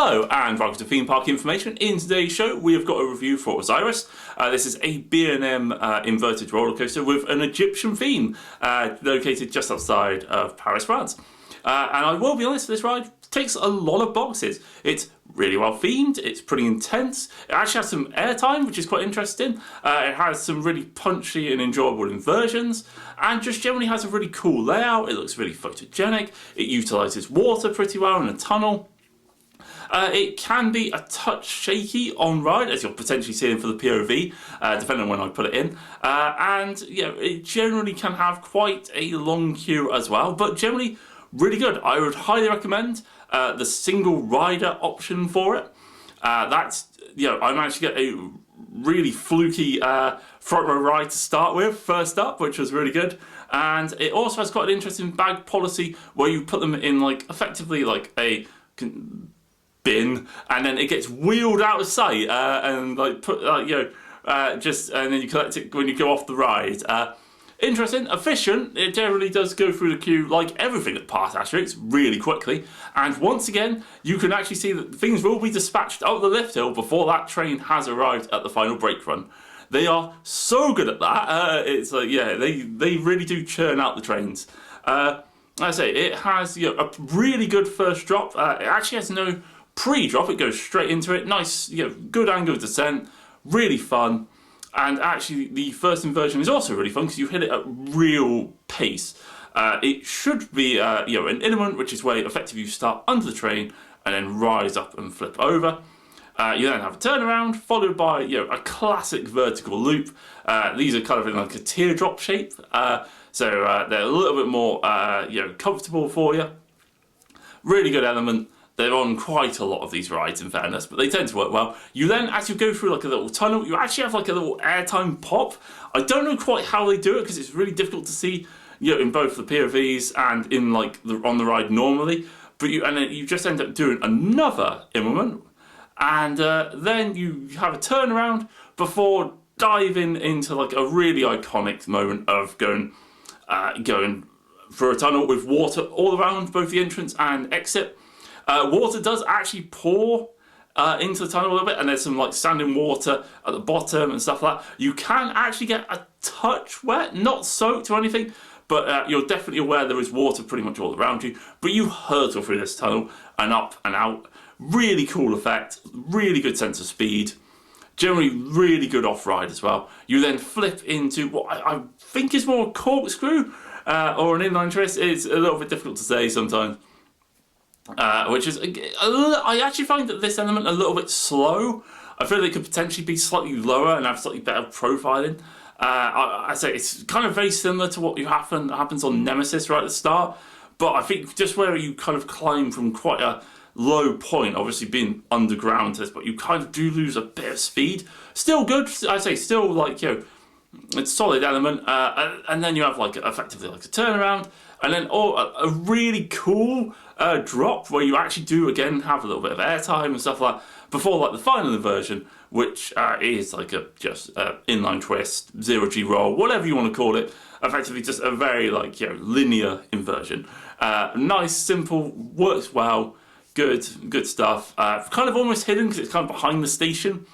Hello and welcome to Theme Park Information. In today's show we have got a review for OzIris. This is a B&M inverted roller coaster with an Egyptian theme located just outside of Paris, France. And I will be honest, this ride takes a lot of boxes. It's really well themed, it's pretty intense, it actually has some airtime which is quite interesting, it has some really punchy and enjoyable inversions, and just generally has a really cool layout. It looks really photogenic, it utilises water pretty well in a tunnel. It can be a touch shaky on ride, as you're potentially seeing for the POV, depending on when I put it in. And you know, it generally can have quite a long queue as well, but generally really good. I would highly recommend the single rider option for it. That's, you know, I managed to get a really fluky front row ride to start with, first up, which was really good. And it also has quite an interesting bag policy where you put them in like effectively like a bin, and then it gets wheeled out of sight and like put you know, just, and then you collect it when you go off the ride. Interesting, efficient. It generally does go through the queue like everything at Parc Asterix really quickly, and once again you can actually see that things will be dispatched up the lift hill before that train has arrived at the final brake run. They are so good at that. It's like, yeah, they really do churn out the trains. Like I say, it has, you know, a really good first drop. It actually has no pre-drop, it goes straight into it. Nice, you know, good angle of descent, really fun. And actually the first inversion is also really fun because you hit it at real pace. It should be you know, an element, which is where effectively you start under the train and then rise up and flip over. You then have a turnaround followed by, you know, a classic vertical loop. These are kind of in like a teardrop shape, so they're a little bit more you know, comfortable for you. Really good element. They're on quite a lot of these rides, in fairness, but they tend to work well. You then, as you go through like a little tunnel, you actually have like a little airtime pop. I don't know quite how they do it because it's really difficult to see, you know, in both the POVs and in like on the ride normally. But then you just end up doing another moment, and then you have a turnaround before diving into like a really iconic moment of going through a tunnel with water all around both the entrance and exit. Water does actually pour into the tunnel a little bit, and there's some like standing water at the bottom and stuff like that. You can actually get a touch wet, not soaked or anything, but you're definitely aware there is water pretty much all around you. But you hurtle through this tunnel and up and out. Really cool effect, really good sense of speed. Generally really good off-ride as well. You then flip into what I think is more a corkscrew or an inline twist. It's a little bit difficult to say sometimes. Which is, I actually find that this element a little bit slow. I feel it could potentially be slightly lower and have slightly better profiling. I say it's kind of very similar to what happens on Nemesis right at the start, but I think just where you kind of climb from quite a low point, obviously being underground to this, but you kind of do lose a bit of speed. Still good, I say, still like, you know, it's a solid element, and then you have like effectively like a turnaround, and then a really cool drop where you actually do again have a little bit of airtime and stuff like that before like the final inversion, which is like a just inline twist, 0G roll, whatever you want to call it. Effectively just a very like, you know, linear inversion. Nice, simple, works well, good stuff. Kind of almost hidden because it's kind of behind the station,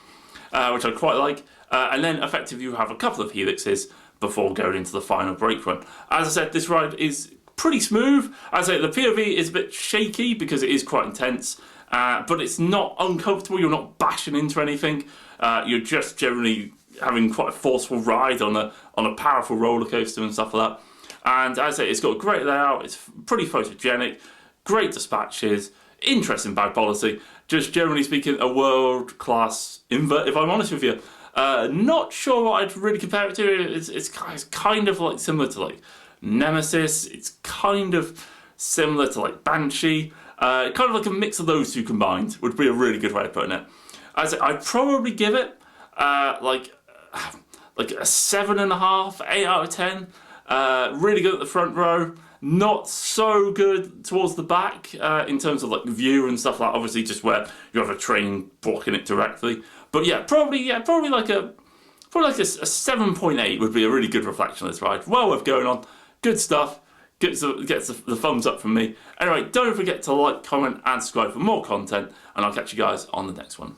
which I quite like. And then effectively you have a couple of helixes before going into the final brake run. As I said, this ride is pretty smooth. As I say, the POV is a bit shaky because it is quite intense, but it's not uncomfortable. You're not bashing into anything. You're just generally having quite a forceful ride on a powerful roller coaster and stuff like that. And as I say, it's got a great layout. It's pretty photogenic, great dispatches, interesting bag policy. Just generally speaking, a world-class invert, if I'm honest with you. Not sure what I'd really compare it to. It's kind of like similar to like Nemesis. It's kind of similar to like Banshee. Kind of like a mix of those two combined would be a really good way of putting it. I'd probably give it like a 7.5, 8 out of 10. Really good at the front row. Not so good towards the back in terms of like view and stuff like that. Obviously just where you have a train blocking it directly. But yeah, probably like a 7.8 would be a really good reflection of this ride. Well worth going on. Good stuff. gets the thumbs up from me. Anyway, don't forget to like, comment, and subscribe for more content, and I'll catch you guys on the next one.